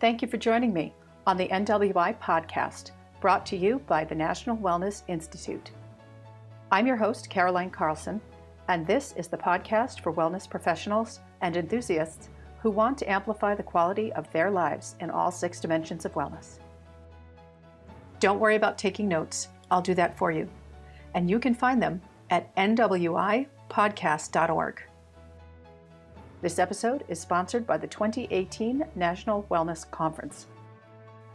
Thank you for joining me on the NWI podcast, brought to you by the National Wellness Institute. I'm your host, Caroline Carlson, and this is the podcast for wellness professionals and enthusiasts who want to amplify the quality of their lives in all 6 dimensions of wellness. Don't worry about taking notes. I'll do that for you. And you can find them at nwipodcast.org. This episode is sponsored by the 2018 National Wellness Conference.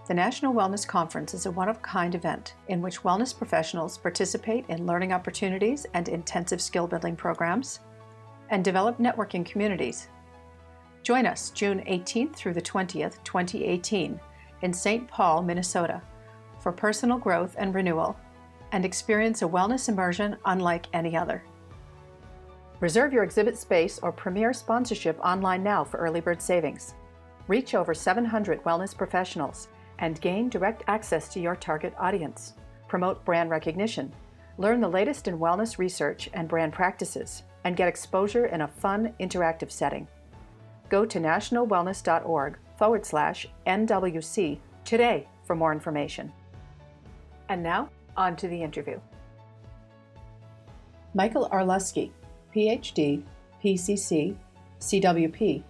The National Wellness Conference is a one-of-a-kind event in which wellness professionals participate in learning opportunities and intensive skill-building programs and develop networking communities. Join us June 18th through the 20th, 2018 in St. Paul, Minnesota for personal growth and renewal and experience a wellness immersion unlike any other. Reserve your exhibit space or premier sponsorship online now for early bird savings. Reach over 700 wellness professionals and gain direct access to your target audience. Promote brand recognition. Learn the latest in wellness research and brand practices and get exposure in a fun, interactive setting. Go to nationalwellness.org/NWC today for more information. And now, on to the interview. Michael Arloski, PhD, PCC, CWP,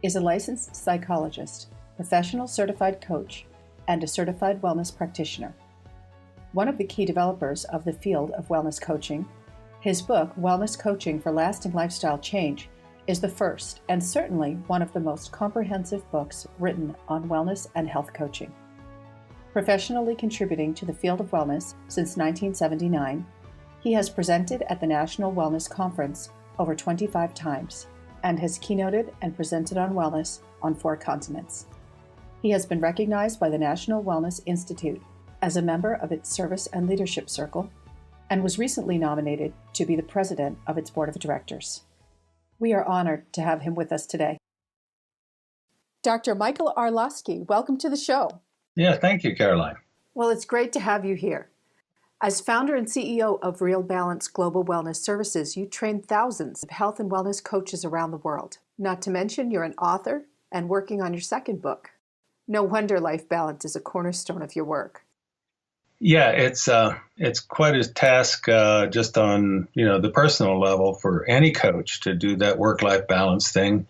is a licensed psychologist, professional certified coach, and a certified wellness practitioner. One of the key developers of the field of wellness coaching, his book, Wellness Coaching for Lasting Lifestyle Change, is the first and certainly one of the most comprehensive books written on wellness and health coaching. Professionally contributing to the field of wellness since 1979, he has presented at the National Wellness Conference over 25 times and has keynoted and presented on wellness on 4 continents. He has been recognized by the National Wellness Institute as a member of its Service and Leadership Circle and was recently nominated to be the president of its board of directors. We are honored to have him with us today. Dr. Michael Arloski, welcome to the show. Yeah, thank you, Caroline. Well, it's great to have you here. As founder and CEO of Real Balance Global Wellness Services, you train thousands of health and wellness coaches around the world. Not to mention, you're an author and working on your 2nd book. No wonder life balance is a cornerstone of your work. Yeah, it's quite a task just on the personal level for any coach to do that work-life balance thing,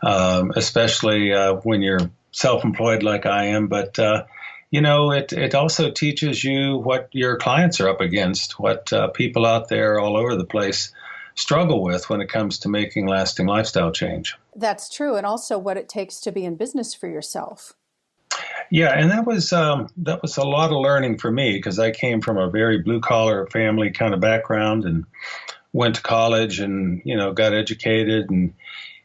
especially when you're self-employed like I am. But it also teaches you what your clients are up against, what people out there all over the place struggle with when it comes to making lasting lifestyle change. That's true, and also what it takes to be in business for yourself. Yeah, and that was a lot of learning for me because I came from a very blue-collar family kind of background and went to college and got educated and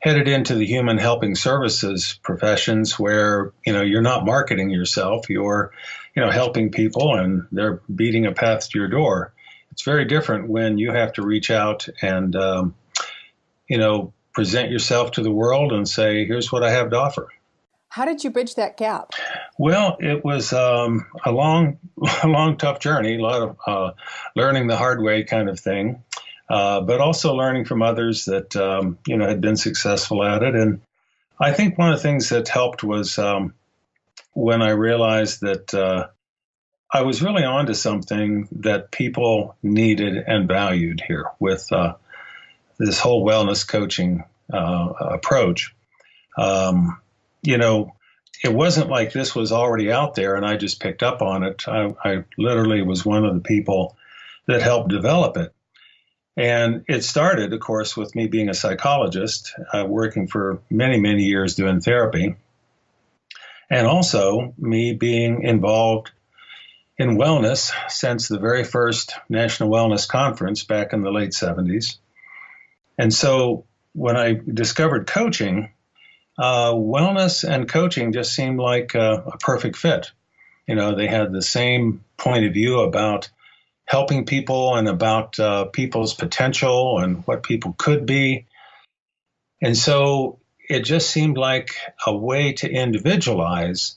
headed into the human helping services professions where, you're not marketing yourself, you're, helping people and they're beating a path to your door. It's very different when you have to reach out and, present yourself to the world and say, here's what I have to offer. How did you bridge that gap? Well, it was a long, tough journey, a lot of learning the hard way kind of thing. But also learning from others that, had been successful at it. And I think one of the things that helped was when I realized that I was really onto something that people needed and valued here with this whole wellness coaching approach. It wasn't like this was already out there and I just picked up on it. I literally was one of the people that helped develop it. And it started, of course, with me being a psychologist, working for many, many years doing therapy, and also me being involved in wellness since the very first National Wellness Conference back in the late 70s. And so when I discovered coaching, wellness and coaching just seemed like a perfect fit. They had the same point of view about helping people and about people's potential and what people could be. And so it just seemed like a way to individualize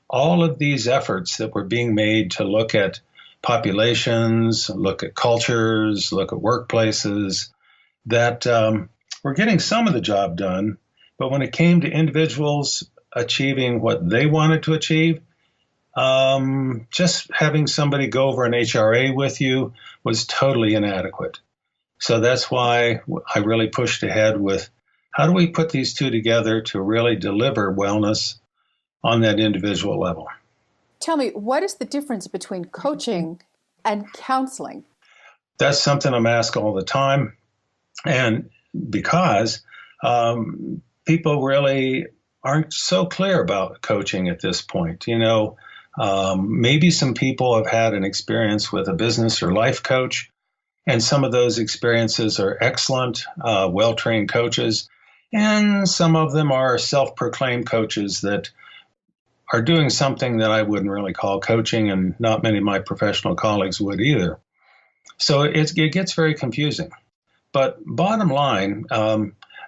all of these efforts that were being made to look at populations, look at cultures, look at workplaces that were getting some of the job done. But when it came to individuals, achieving what they wanted to achieve, just having somebody go over an HRA with you was totally inadequate. So that's why I really pushed ahead with how do we put these two together to really deliver wellness on that individual level. Tell me, what is the difference between coaching and counseling? That's something I'm asked all the time. And because people really aren't so clear about coaching at this point. Maybe some people have had an experience with a business or life coach, and some of those experiences are excellent, well-trained coaches, and some of them are self-proclaimed coaches that are doing something that I wouldn't really call coaching, and not many of my professional colleagues would either. So it gets very confusing. But bottom line,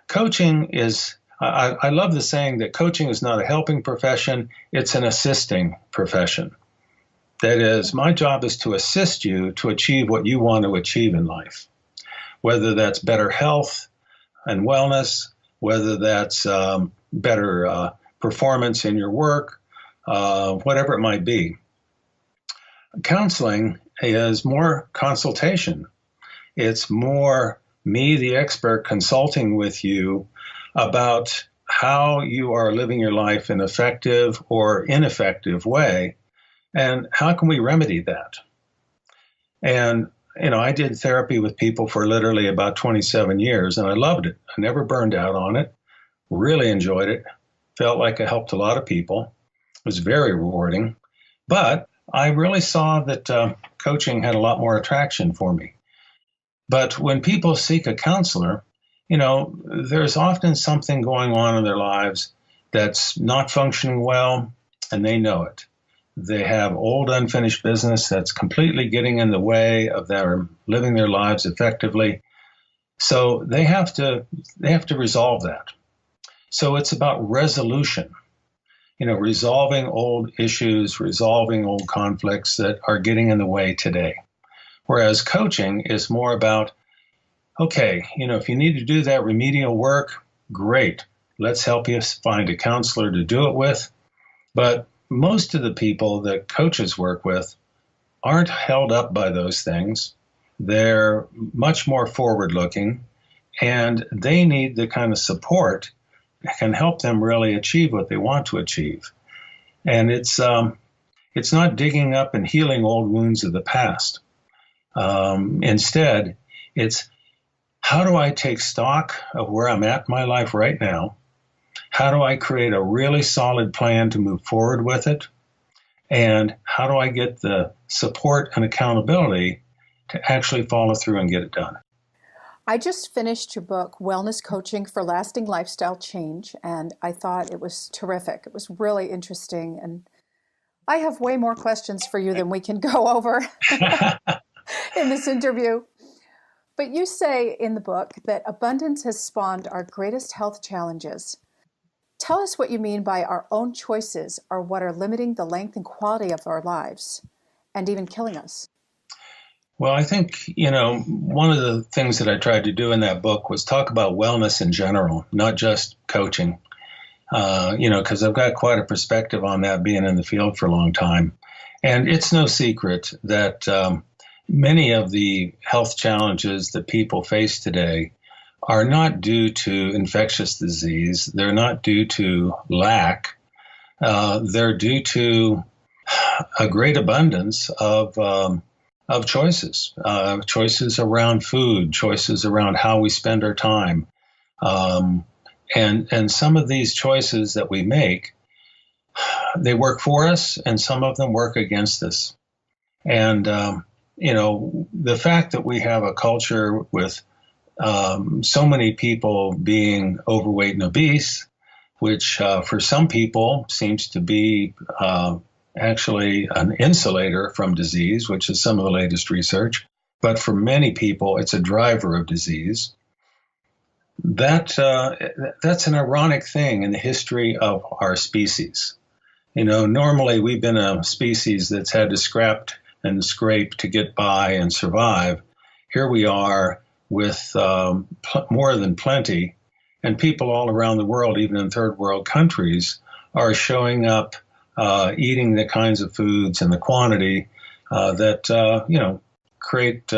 coaching is, I love the saying that coaching is not a helping profession, it's an assisting profession. That is, my job is to assist you to achieve what you want to achieve in life, whether that's better health and wellness, whether that's better performance in your work, whatever it might be. Counseling is more consultation. It's more me, the expert, consulting with you about how you are living your life in an effective or ineffective way, and how can we remedy that? And, I did therapy with people for literally about 27 years, and I loved it. I never burned out on it, really enjoyed it, felt like I helped a lot of people. It was very rewarding. But I really saw that coaching had a lot more attraction for me. But when people seek a counselor, there's often something going on in their lives that's not functioning well, and they know it. They have old unfinished business that's completely getting in the way of their living their lives effectively. So they have to resolve that. So it's about resolution, resolving old issues, resolving old conflicts that are getting in the way today. Whereas coaching is more about, okay, if you need to do that remedial work, great. Let's help you find a counselor to do it with. But most of the people that coaches work with aren't held up by those things. They're much more forward-looking, and they need the kind of support that can help them really achieve what they want to achieve. And it's not digging up and healing old wounds of the past. Instead, it's how do I take stock of where I'm at in my life right now? How do I create a really solid plan to move forward with it? And how do I get the support and accountability to actually follow through and get it done? I just finished your book, Wellness Coaching for Lasting Lifestyle Change, and I thought it was terrific. It was really interesting, and I have way more questions for you than we can go over in this interview. But you say in the book that abundance has spawned our greatest health challenges. Tell us what you mean by our own choices are what are limiting the length and quality of our lives and even killing us. Well, I think, one of the things that I tried to do in that book was talk about wellness in general, not just coaching, because I've got quite a perspective on that being in the field for a long time. And it's no secret that many of the health challenges that people face today are not due to infectious disease. They're not due to lack. They're due to a great abundance of choices, choices around food, choices around how we spend our time. And some of these choices that we make, they work for us, and some of them work against us. And, the fact that we have a culture with so many people being overweight and obese, which for some people seems to be actually an insulator from disease, which is some of the latest research. But for many people, it's a driver of disease. That's an ironic thing in the history of our species. Normally we've been a species that's had to scrap and scrape to get by and survive. Here we are with more than plenty, and people all around the world, even in third world countries, are showing up, eating the kinds of foods and the quantity that, create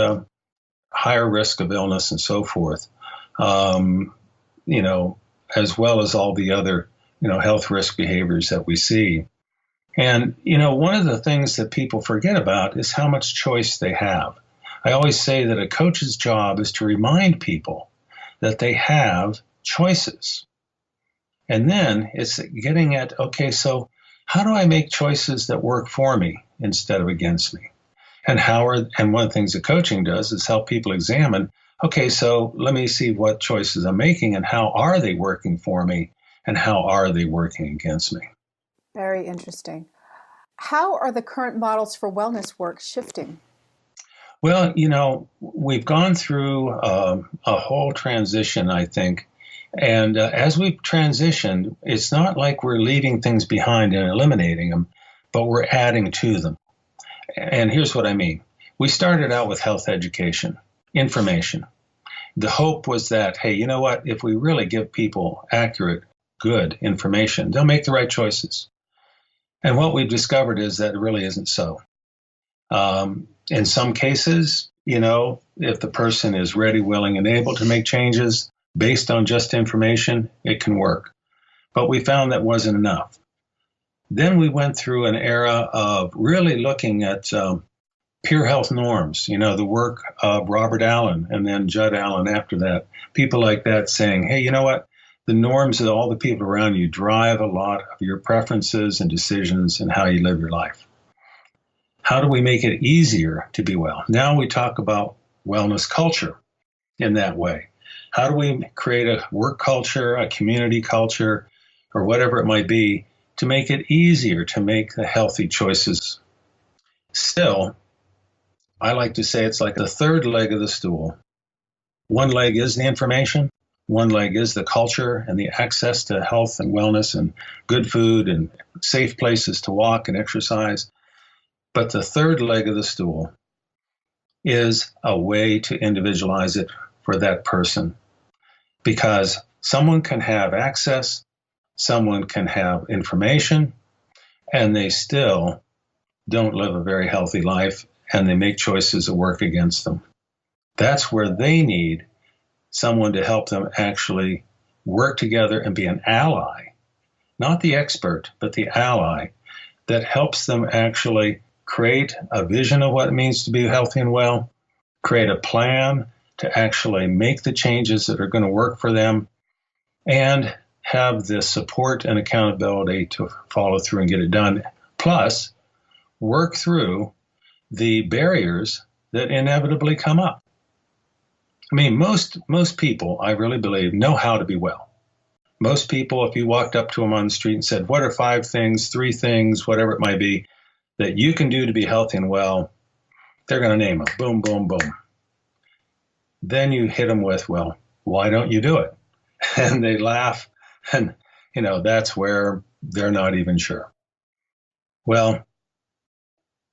higher risk of illness and so forth, um, you know, as well as all the other, health risk behaviors that we see. And, one of the things that people forget about is how much choice they have. I always say that a coach's job is to remind people that they have choices. And then it's getting at, okay, so how do I make choices that work for me instead of against me? And one of the things that coaching does is help people examine, okay, so let me see what choices I'm making and how are they working for me and how are they working against me? Very interesting. How are the current models for wellness work shifting? Well, we've gone through a whole transition, I think. And as we've transitioned, it's not like we're leaving things behind and eliminating them, but we're adding to them. And here's what I mean. We started out with health education, information. The hope was that, hey, you know what? If we really give people accurate, good information, they'll make the right choices. And what we've discovered is that it really isn't so. In some cases, if the person is ready, willing, and able to make changes based on just information, it can work. But we found that wasn't enough. Then we went through an era of really looking at peer health norms, the work of Robert Allen and then Judd Allen after that, people like that saying, hey, you know what? The norms of all the people around you drive a lot of your preferences and decisions and how you live your life. How do we make it easier to be well? Now we talk about wellness culture in that way. How do we create a work culture, a community culture, or whatever it might be to make it easier to make the healthy choices? Still, I like to say it's like the third leg of the stool. One leg is the information. One leg is the culture and the access to health and wellness and good food and safe places to walk and exercise. But the third leg of the stool is a way to individualize it for that person. Because someone can have access, someone can have information, and they still don't live a very healthy life, and they make choices that work against them. That's where they need someone to help them actually work together and be an ally, not the expert, but the ally that helps them actually create a vision of what it means to be healthy and well, create a plan to actually make the changes that are going to work for them, and have the support and accountability to follow through and get it done. Plus, work through the barriers that inevitably come up. I mean, most people, I really believe, know how to be well. Most people, if you walked up to them on the street and said, what are 5 things, 3 things, whatever it might be, that you can do to be healthy and well, they're going to name them. Boom, boom, boom. Then you hit them with, well, why don't you do it? And they laugh, and, that's where they're not even sure. Well,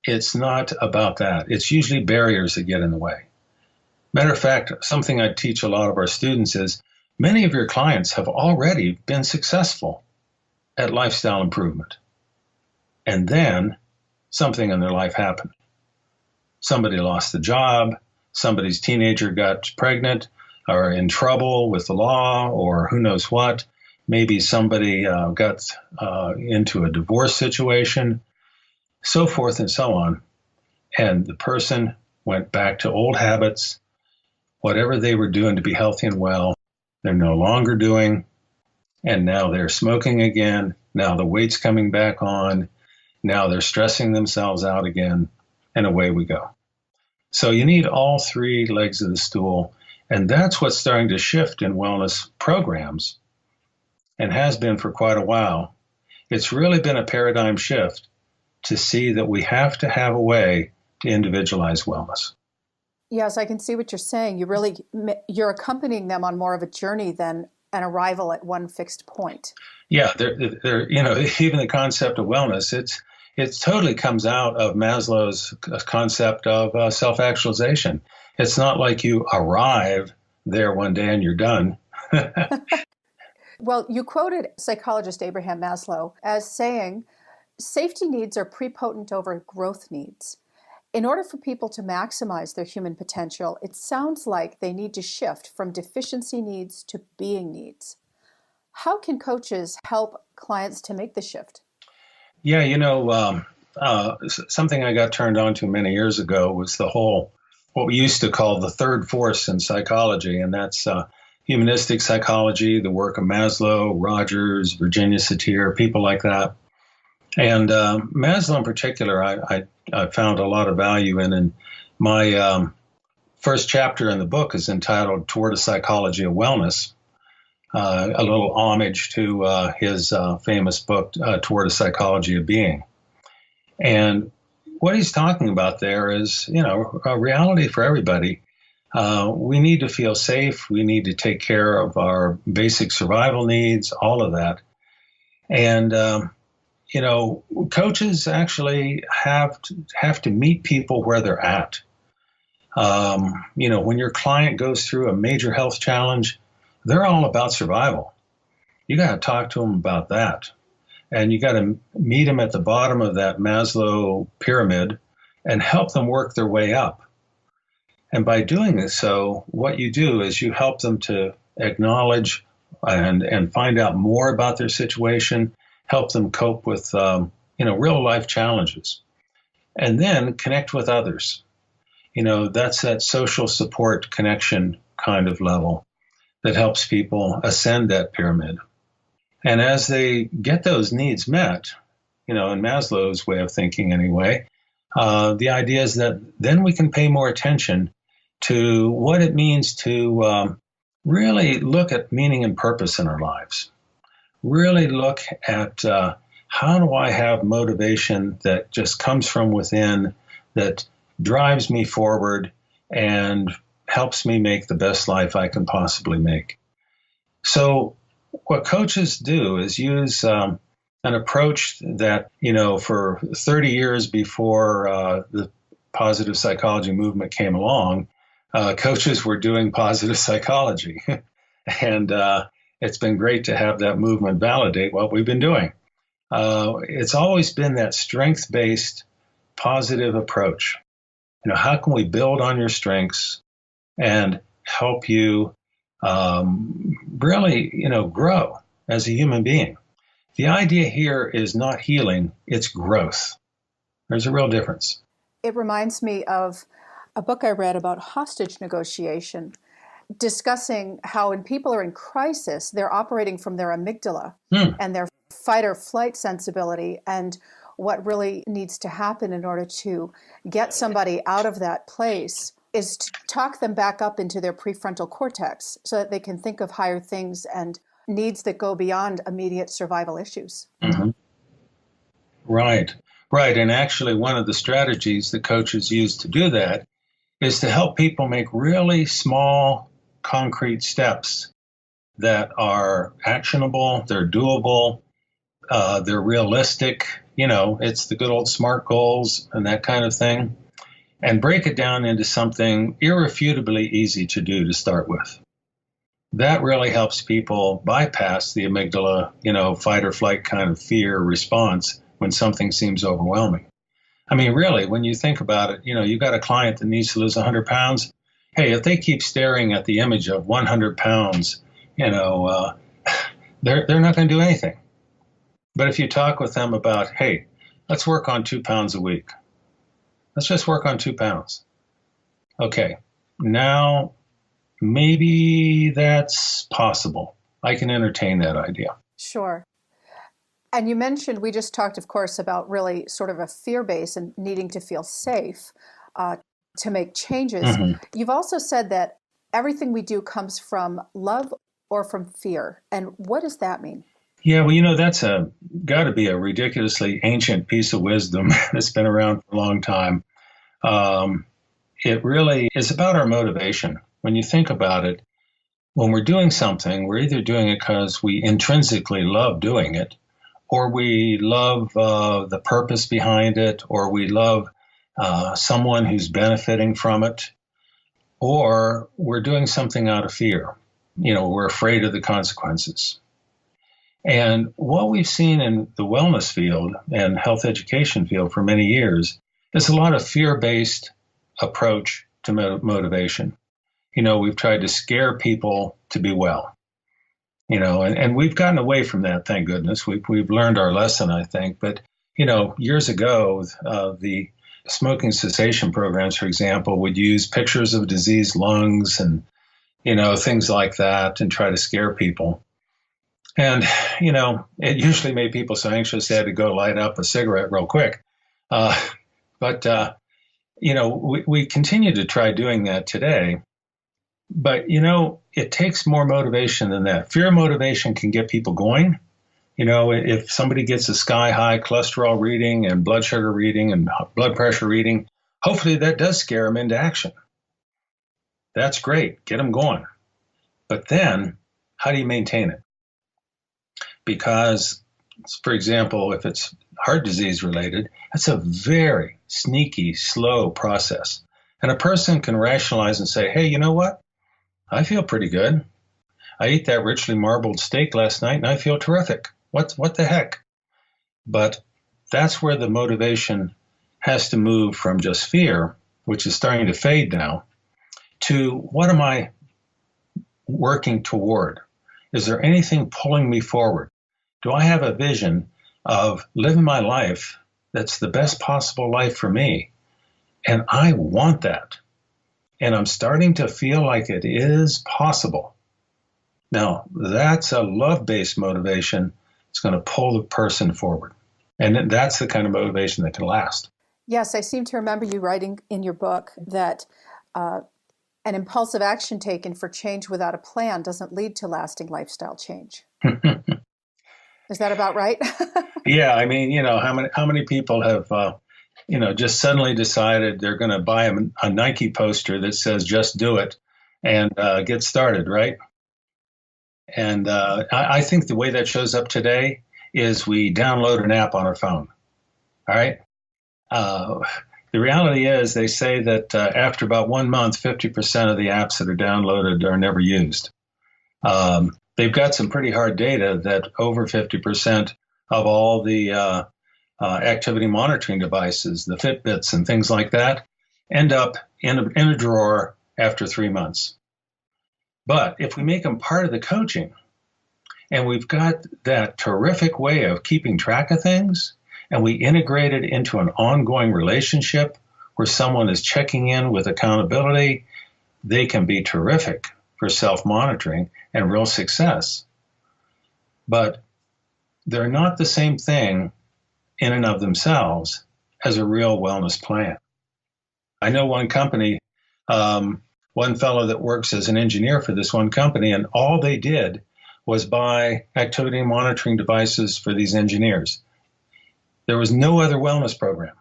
it's not about that. It's usually barriers that get in the way. Matter of fact, something I teach a lot of our students is many of your clients have already been successful at lifestyle improvement. And then something in their life happened. Somebody lost the job, somebody's teenager got pregnant or in trouble with the law or who knows what. Maybe somebody got into a divorce situation, so forth and so on. And the person went back to old habits. Whatever they were doing to be healthy and well, they're no longer doing. And now they're smoking again. Now the weight's coming back on. Now they're stressing themselves out again. And away we go. So you need all 3 legs of the stool. And that's what's starting to shift in wellness programs and has been for quite a while. It's really been a paradigm shift to see that we have to have a way to individualize wellness. Yes, I can see what you're saying. You're accompanying them on more of a journey than an arrival at one fixed point. Yeah, they're even the concept of wellness, it totally comes out of Maslow's concept of self-actualization. It's not like you arrive there one day and you're done. Well, you quoted psychologist Abraham Maslow as saying, safety needs are prepotent over growth needs. In order for people to maximize their human potential, it sounds like they need to shift from deficiency needs to being needs. How can coaches help clients to make the shift? Yeah, something I got turned on to many years ago was the whole, what we used to call the third force in psychology, and that's humanistic psychology, the work of Maslow, Rogers, Virginia Satir, people like that. And Maslow in particular, I found a lot of value in. And my first chapter in the book is entitled Toward a Psychology of Wellness, a little homage to his famous book, Toward a Psychology of Being. And what he's talking about there is, a reality for everybody. We need to feel safe. We need to take care of our basic survival needs, all of that. And, coaches actually have to meet people where they're at. When your client goes through a major health challenge, they're all about survival. You got to talk to them about that. And you got to meet them at the bottom of that Maslow pyramid and help them work their way up. And by doing this, so what you do is you help them to acknowledge and find out more about their situation, help them cope with real life challenges, and then connect with others. That's that social support connection kind of level that helps people ascend that pyramid. And as they get those needs met, in Maslow's way of thinking anyway, the idea is that then we can pay more attention to what it means to really look at meaning and purpose in our lives. Really look at how do I have motivation that just comes from within, that drives me forward and helps me make the best life I can possibly make. So what coaches do is use an approach that, for 30 years before the positive psychology movement came along, coaches were doing positive psychology. And it's been great to have that movement validate what we've been doing. It's always been that strength-based positive approach. How can we build on your strengths and help you really, grow as a human being? The idea here is not healing, it's growth. There's a real difference. It reminds me of a book I read about hostage negotiation, discussing how when people are in crisis, they're operating from their amygdala and their fight or flight sensibility, and what really needs to happen in order to get somebody out of that place is to talk them back up into their prefrontal cortex so that they can think of higher things and needs that go beyond immediate survival issues. Mm-hmm. Right. And actually, one of the strategies that coaches use to do that is to help people make really small, concrete steps that are actionable, they're doable, they're realistic. It's the good old SMART goals and that kind of thing, and break it down into something irrefutably easy to do to start with. That really helps people bypass the amygdala, fight or flight kind of fear response when something seems overwhelming. I mean, really, when you think about it, you've got a client that needs to lose 100 pounds. Hey, if they keep staring at the image of 100 pounds, they're not going to do anything. But if you talk with them about, hey, let's work on 2 pounds a week. Let's just work on 2 pounds. Okay, now maybe that's possible. I can entertain that idea. Sure. And you mentioned, we just talked, of course, about really sort of a fear base and needing to feel safe to make changes. Mm-hmm. You've also said that everything we do comes from love or from fear. And what does that mean? Yeah, well, that's got to be a ridiculously ancient piece of wisdom that's been around for a long time. It really is about our motivation. When you think about it, when we're doing something, we're either doing it because we intrinsically love doing it, or we love the purpose behind it, or we love someone who's benefiting from it, or we're doing something out of fear. We're afraid of the consequences. And what we've seen in the wellness field and health education field for many years is a lot of fear-based approach to motivation. We've tried to scare people to be well, and we've gotten away from that, thank goodness. We've learned our lesson, I think. But, years ago, the smoking cessation programs, for example, would use pictures of diseased lungs and, things like that and try to scare people. And, it usually made people so anxious they had to go light up a cigarette real quick. But we continue to try doing that today. But, it takes more motivation than that. Fear motivation can get people going. If somebody gets a sky high cholesterol reading and blood sugar reading and blood pressure reading, hopefully that does scare them into action. That's great. Get them going. But then how do you maintain it? Because, for example, if it's heart disease related, that's a very sneaky, slow process. And a person can rationalize and say, hey, you know what? I feel pretty good. I ate that richly marbled steak last night and I feel terrific. What the heck? But that's where the motivation has to move from just fear, which is starting to fade now, to what am I working toward? Is there anything pulling me forward? Do I have a vision of living my life that's the best possible life for me? And I want that. And I'm starting to feel like it is possible. Now, that's a love-based motivation. It's going to pull the person forward. And that's the kind of motivation that can last. Yes, I seem to remember you writing in your book that an impulsive action taken for change without a plan doesn't lead to lasting lifestyle change. Is that about right? Yeah, I mean, how many people have, just suddenly decided they're going to buy a Nike poster that says "Just do it" and get started, right? And I think the way that shows up today is we download an app on our phone. All right. The reality is they say that after about 1 month, 50% of the apps that are downloaded are never used. They've got some pretty hard data that over 50% of all the activity monitoring devices, the Fitbits and things like that, end up in a drawer after 3 months. But if we make them part of the coaching, and we've got that terrific way of keeping track of things, and we integrate it into an ongoing relationship where someone is checking in with accountability, they can be terrific for self-monitoring and real success. But they're not the same thing in and of themselves as a real wellness plan. I know one company, one fellow that works as an engineer for this one company, and all they did was buy activity monitoring devices for these engineers. There was no other wellness program.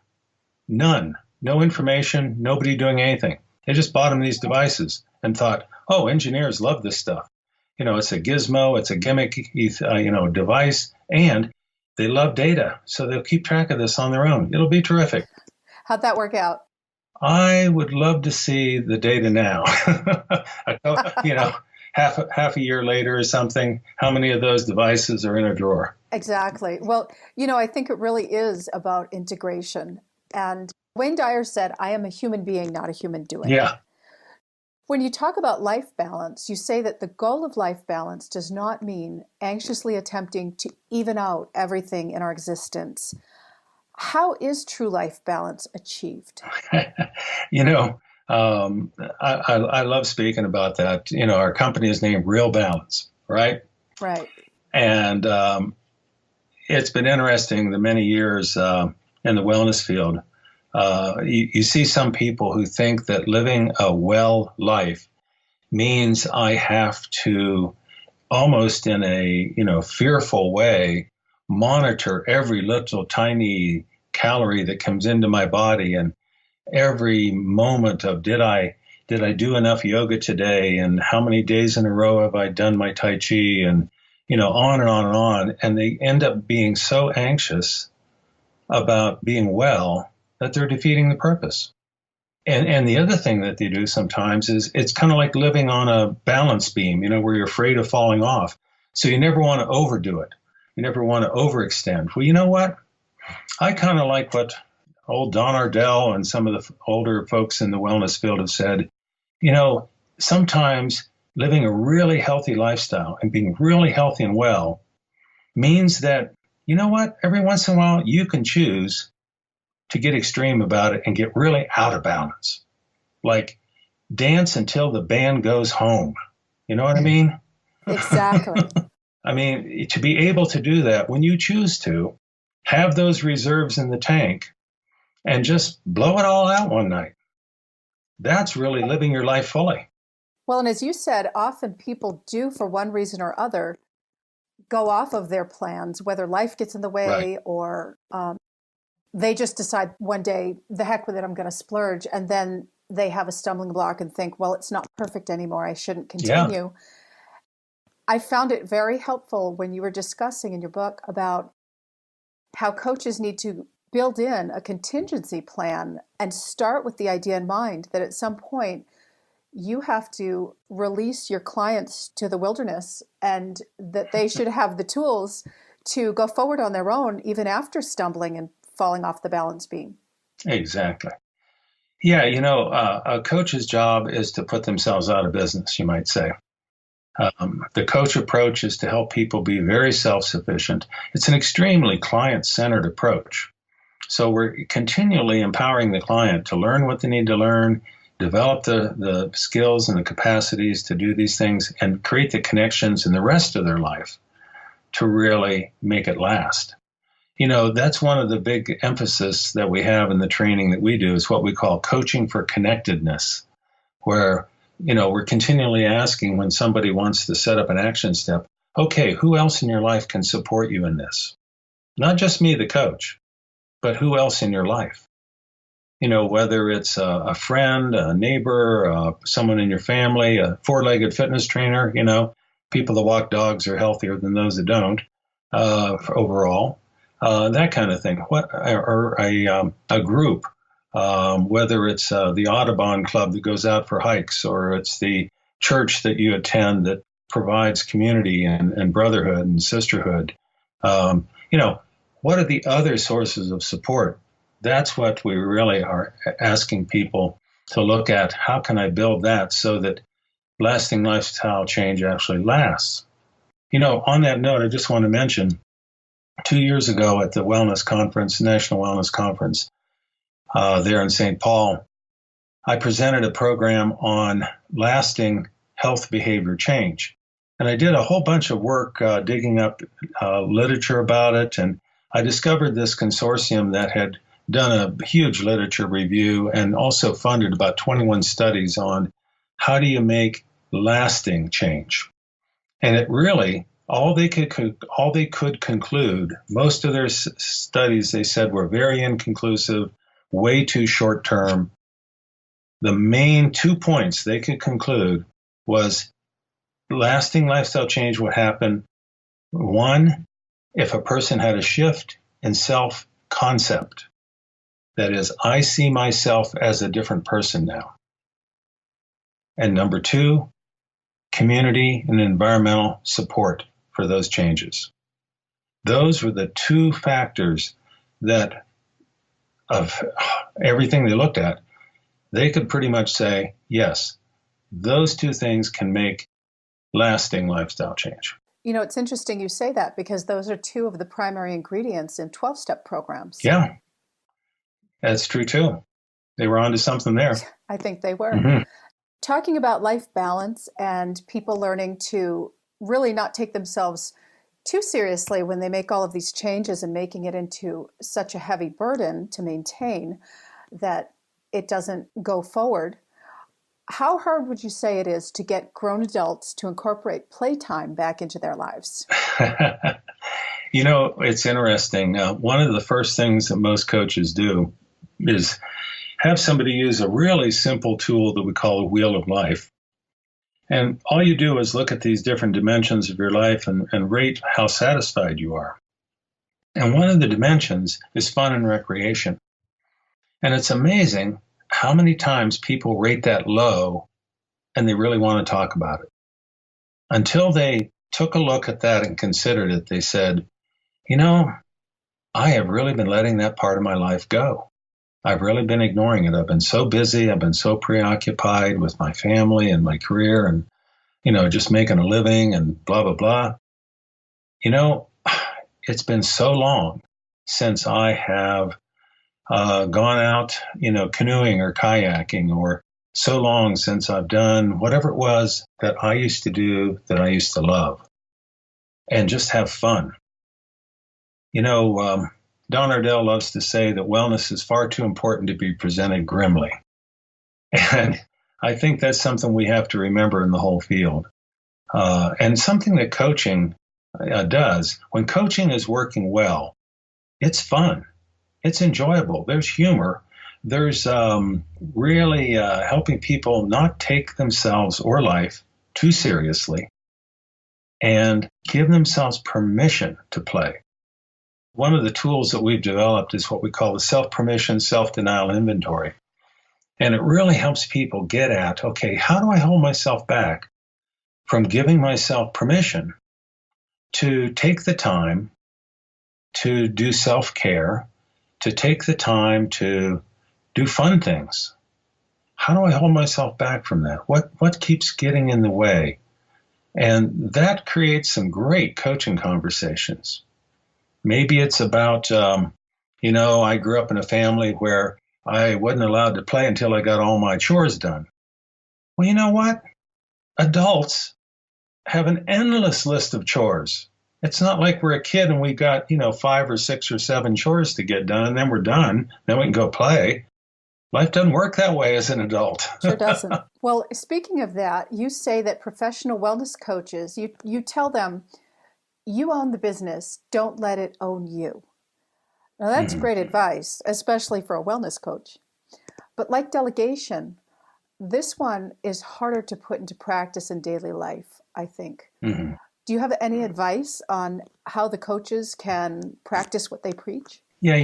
None. No information, nobody doing anything. They just bought them these devices and thought, oh, engineers love this stuff. It's a gizmo, it's a gimmick, device, and they love data. So they'll keep track of this on their own. It'll be terrific. How'd that work out? I would love to see the data now. Half a year later or something, how many of those devices are in a drawer? Exactly. Well, I think it really is about integration. And Wayne Dyer said, I am a human being, not a human doing. Yeah. When you talk about life balance, you say that the goal of life balance does not mean anxiously attempting to even out everything in our existence. How is true life balance achieved? I love speaking about that. Our company is named Real Balance, right? Right. And it's been interesting the many years in the wellness field. You see some people who think that living a well life means I have to almost in a fearful way monitor every little tiny calorie that comes into my body and every moment of did I do enough yoga today and how many days in a row have I done my Tai Chi and on and on and on, and they end up being so anxious about being well that they're defeating the purpose. And the other thing that they do sometimes is it's kind of like living on a balance beam, where you're afraid of falling off. So you never want to overdo it. You never want to overextend. Well, you know what? I kind of like what old Don Ardell and some of the older folks in the wellness field have said. Sometimes living a really healthy lifestyle and being really healthy and well means that, you know what? Every once in a while, you can choose to get extreme about it and get really out of balance. Like dance until the band goes home. You know what I mean? Exactly. I mean, to be able to do that when you choose to, have those reserves in the tank and just blow it all out one night. That's really living your life fully. Well, and as you said, often people do, for one reason or other, go off of their plans, whether life gets in the way, right, or they just decide one day, the heck with it, I'm going to splurge. And then they have a stumbling block and think, well, it's not perfect anymore. I shouldn't continue. Yeah. I found it very helpful when you were discussing in your book about how coaches need to build in a contingency plan and start with the idea in mind that at some point you have to release your clients to the wilderness and that they should have the tools to go forward on their own, even after stumbling and falling off the balance beam. Exactly. Yeah, a coach's job is to put themselves out of business, you might say. The coach approach is to help people be very self-sufficient. It's an extremely client-centered approach. So we're continually empowering the client to learn what they need to learn, develop the skills and the capacities to do these things, and create the connections in the rest of their life to really make it last. That's one of the big emphasis that we have in the training that we do is what we call coaching for connectedness, where we're continually asking when somebody wants to set up an action step, okay, who else in your life can support you in this? Not just me, the coach, but who else in your life? Whether it's a friend, a neighbor, someone in your family, a four-legged fitness trainer, people that walk dogs are healthier than those that don't overall, that kind of thing. Or a group. Whether it's the Audubon Club that goes out for hikes, or it's the church that you attend that provides community and brotherhood and sisterhood. What are the other sources of support? That's what we really are asking people to look at. How can I build that so that lasting lifestyle change actually lasts? On that note, I just want to mention 2 years ago at the Wellness Conference, National Wellness Conference, there in St. Paul, I presented a program on lasting health behavior change. And I did a whole bunch of work digging up literature about it. And I discovered this consortium that had done a huge literature review and also funded about 21 studies on how do you make lasting change. And it really, all they could conclude, most of their studies, they said, were very inconclusive, way too short term. The main 2 points they could conclude was lasting lifestyle change would happen, one, if a person had a shift in self-concept. That is, I see myself as a different person now. And number 2, community and environmental support for those changes. Those were the 2 factors that, of everything they looked at, they could pretty much say, yes, those 2 things can make lasting lifestyle change. It's interesting you say that because those are 2 of the primary ingredients in 12-step programs. Yeah, that's true too. They were onto something there. I think they were. Mm-hmm. Talking about life balance and people learning to really not take themselves too seriously when they make all of these changes and making it into such a heavy burden to maintain that it doesn't go forward. How hard would you say it is to get grown adults to incorporate playtime back into their lives? It's interesting. One of the first things that most coaches do is have somebody use a really simple tool that we call a wheel of life. And all you do is look at these different dimensions of your life and rate how satisfied you are. And one of the dimensions is fun and recreation. And it's amazing how many times people rate that low and they really want to talk about it. Until they took a look at that and considered it, they said, you know, I have really been letting that part of my life go. I've really been ignoring it. I've been so busy. I've been so preoccupied with my family and my career and, just making a living and blah, blah, blah. You know, it's been so long since I have gone out, canoeing or kayaking, or so long since I've done whatever it was that I used to do that I used to love and just have fun. Don Ardell loves to say that wellness is far too important to be presented grimly. And I think that's something we have to remember in the whole field. And something that coaching does. When coaching is working well, it's fun. It's enjoyable. There's humor. There's really helping people not take themselves or life too seriously and give themselves permission to play. One of the tools that we've developed is what we call the self-permission, self-denial inventory. And it really helps people get at, okay, how do I hold myself back from giving myself permission to take the time to do self-care, to take the time to do fun things? How do I hold myself back from that? What keeps getting in the way? And that creates some great coaching conversations. Maybe it's about, I grew up in a family where I wasn't allowed to play until I got all my chores done. Well, you know what? Adults have an endless list of chores. It's not like we're a kid and we got, 5 or 6 or 7 chores to get done and then we're done. Then we can go play. Life doesn't work that way as an adult. Sure doesn't. Well, speaking of that, you say that professional wellness coaches, you tell them, you own the business, don't let it own you. Now, that's great advice, especially for a wellness coach. But like delegation, this one is harder to put into practice in daily life, I think. Mm-hmm. Do you have any advice on how the coaches can practice what they preach? Yeah,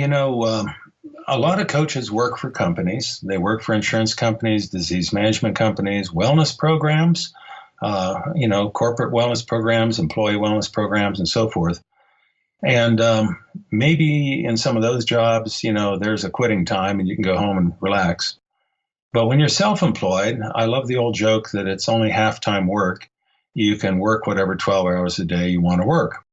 a lot of coaches work for companies. They work for insurance companies, disease management companies, wellness programs, corporate wellness programs, employee wellness programs, and so forth. And maybe in some of those jobs, there's a quitting time and you can go home and relax. But when you're self-employed, I love the old joke that it's only half-time work. You can work whatever 12 hours a day you want to work.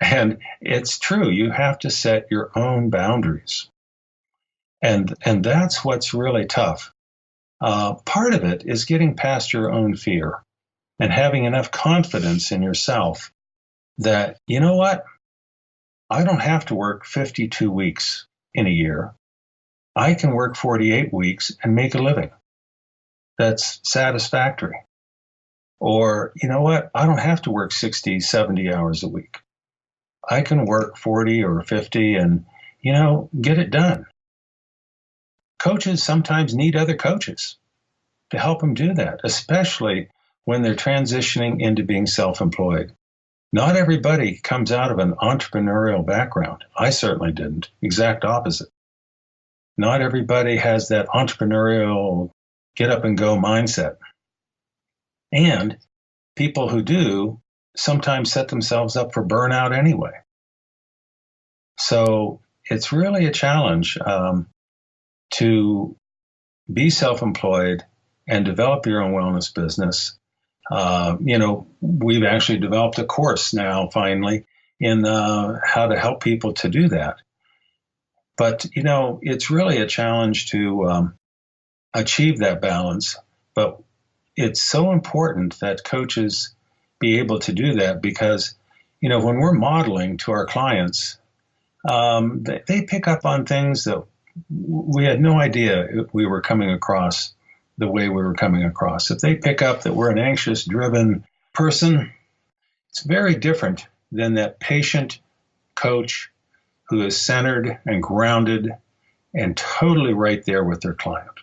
And it's true. You have to set your own boundaries. And that's what's really tough. Part of it is getting past your own fear and having enough confidence in yourself that, you know what? I don't have to work 52 weeks in a year. I can work 48 weeks and make a living that's satisfactory. Or, you know what? I don't have to work 60, 70 hours a week. I can work 40 or 50 and, get it done. Coaches sometimes need other coaches to help them do that, especially when they're transitioning into being self-employed. Not everybody comes out of an entrepreneurial background. I certainly didn't. Exact opposite. Not everybody has that entrepreneurial get up and go mindset. And people who do sometimes set themselves up for burnout anyway. So it's really a challenge to be self-employed and develop your own wellness business. We've actually developed a course now, finally, in how to help people to do that. But, it's really a challenge to achieve that balance. But it's so important that coaches be able to do that because, when we're modeling to our clients, they pick up on things that we had no idea we were coming across the way we were coming across. If they pick up that we're an anxious, driven person, it's very different than that patient coach who is centered and grounded and totally right there with their client.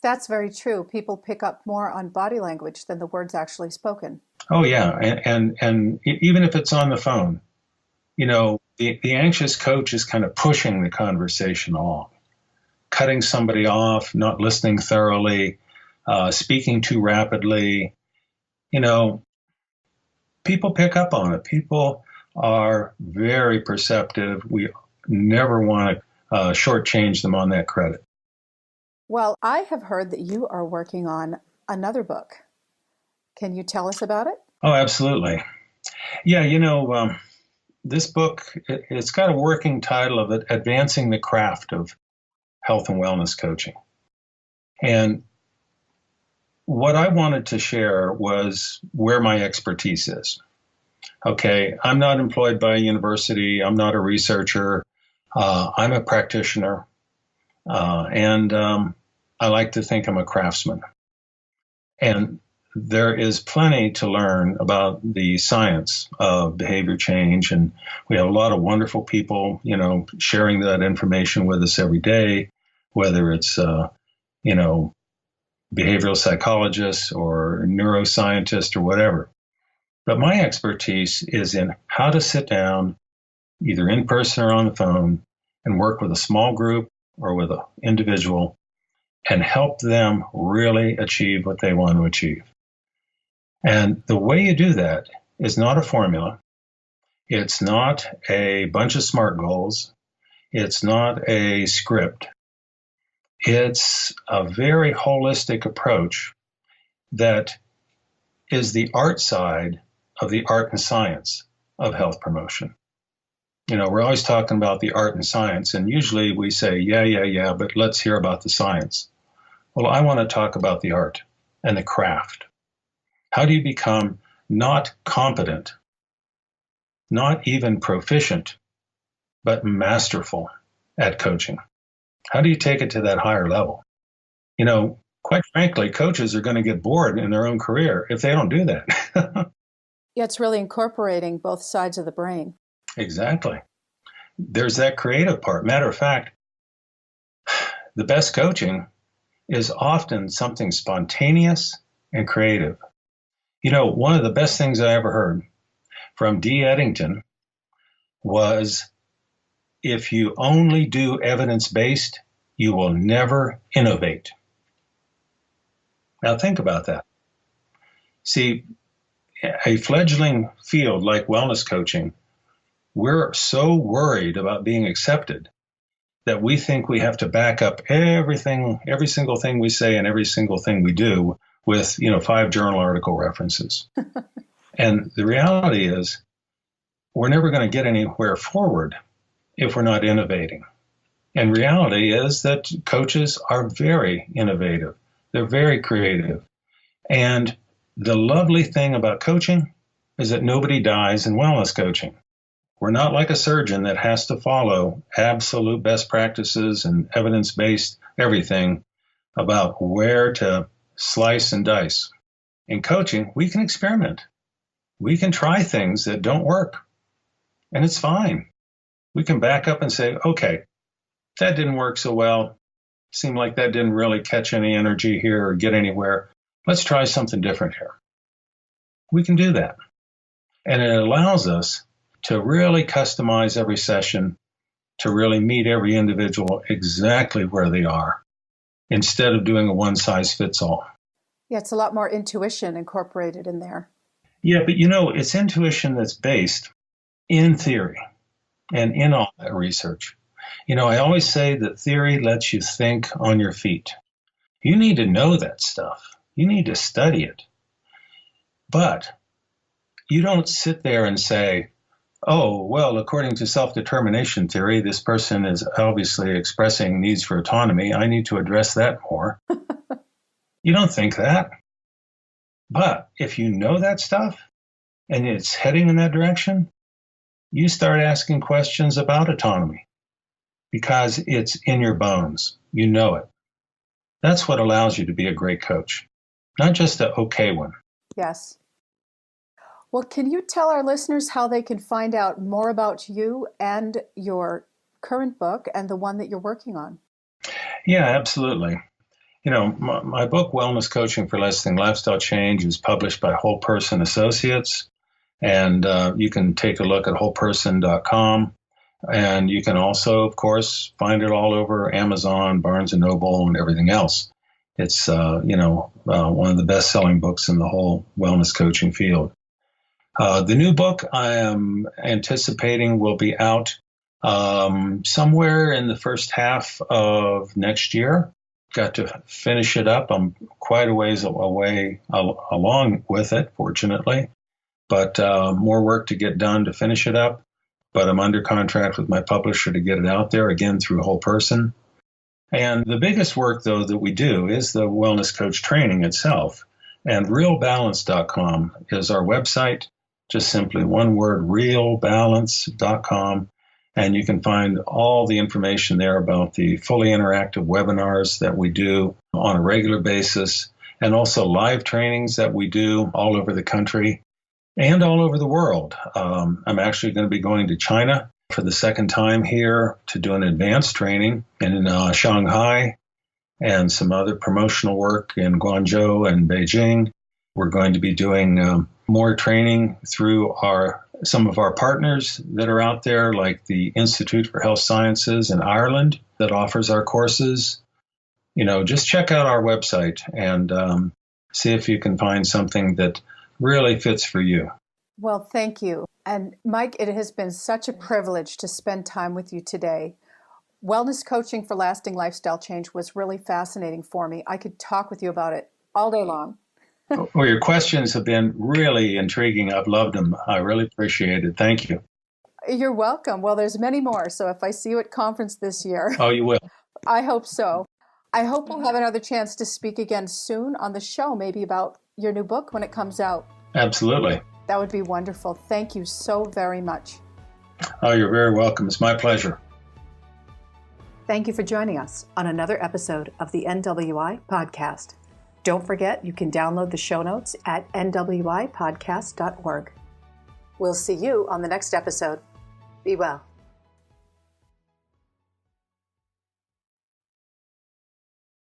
That's very true. People pick up more on body language than the words actually spoken. Oh, yeah. And even if it's on the phone, the anxious coach is kind of pushing the conversation off, cutting somebody off, not listening thoroughly, speaking too rapidly. People pick up on it. People are very perceptive. We never want to shortchange them on that credit. Well, I have heard that you are working on another book. Can you tell us about it? Oh, absolutely. Yeah, this book, it's got a working title of it, Advancing the Craft of Health and Wellness Coaching. And what I wanted to share was where my expertise is. Okay, I'm not employed by a university. I'm not a researcher. I'm a practitioner. And I like to think I'm a craftsman. And there is plenty to learn about the science of behavior change. And we have a lot of wonderful people, sharing that information with us every day, whether it's, behavioral psychologists or neuroscientists or whatever. But my expertise is in how to sit down, either in person or on the phone, and work with a small group or with an individual and help them really achieve what they want to achieve. And the way you do that is not a formula. It's not a bunch of SMART goals. It's not a script. It's a very holistic approach that is the art side of the art and science of health promotion. We're always talking about the art and science, and usually we say, yeah, but let's hear about the science. Well, I want to talk about the art and the craft. How do you become not competent, not even proficient, but masterful at coaching? How do you take it to that higher level? Quite frankly, coaches are going to get bored in their own career if they don't do that. Yeah, it's really incorporating both sides of the brain. Exactly. There's that creative part. Matter of fact, the best coaching is often something spontaneous and creative. One of the best things I ever heard from D. Eddington was, if you only do evidence-based, you will never innovate. Now think about that. See, a fledgling field like wellness coaching, we're so worried about being accepted that we think we have to back up everything, every single thing we say and every single thing we do with, 5 journal article references. And the reality is, we're never going to get anywhere forward if we're not innovating. And reality is that coaches are very innovative. They're very creative. And the lovely thing about coaching is that nobody dies in wellness coaching. We're not like a surgeon that has to follow absolute best practices and evidence-based everything about where to slice and dice. In coaching, we can experiment. We can try things that don't work, and it's fine. We can back up and say, okay, that didn't work so well. Seemed like that didn't really catch any energy here or get anywhere. Let's try something different here. We can do that. And it allows us to really customize every session, to really meet every individual exactly where they are, instead of doing a one-size-fits-all. Yeah, it's a lot more intuition incorporated in there. Yeah, but it's intuition that's based in theory and in all that research. I always say that theory lets you think on your feet. You need to know that stuff. You need to study it. But you don't sit there and say, oh, well, according to self-determination theory, this person is obviously expressing needs for autonomy. I need to address that more. You don't think that. But if you know that stuff and it's heading in that direction, you start asking questions about autonomy because it's in your bones. You know it. That's what allows you to be a great coach, not just an okay one. Yes. Well, can you tell our listeners how they can find out more about you and your current book and the one that you're working on? Yeah, absolutely. My book, Wellness Coaching for Lasting Lifestyle Change, is published by Whole Person Associates. And you can take a look at wholeperson.com. And you can also, of course, find it all over Amazon, Barnes & Noble, and everything else. It's, one of the best-selling books in the whole wellness coaching field. The new book I am anticipating will be out somewhere in the first half of next year. Got to finish it up. I'm quite a ways away along with it, fortunately, but more work to get done to finish it up. But I'm under contract with my publisher to get it out there, again, through Whole Person. And the biggest work, though, that we do is the wellness coach training itself. And realbalance.com is our website, just simply one word, realbalance.com. And you can find all the information there about the fully interactive webinars that we do on a regular basis, and also live trainings that we do all over the country and all over the world. I'm actually going to be going to China for the second time here to do an advanced training in Shanghai and some other promotional work in Guangzhou and Beijing. We're going to be doing more training through some of our partners that are out there, like the Institute for Health Sciences in Ireland that offers our courses. Just check out our website and see if you can find something that really fits for you. Well, thank you. And Mike, it has been such a privilege to spend time with you today. Wellness coaching for lasting lifestyle change was really fascinating for me. I could talk with you about it all day long. Well, your questions have been really intriguing. I've loved them. I really appreciate it. Thank you. You're welcome. Well, there's many more. So if I see you at conference this year. Oh, you will. I hope so. I hope we'll have another chance to speak again soon on the show, maybe about your new book when it comes out. Absolutely. That would be wonderful. Thank you so very much. Oh, you're very welcome. It's my pleasure. Thank you for joining us on another episode of the NWI Podcast. Don't forget, you can download the show notes at nwipodcast.org. We'll see you on the next episode. Be well.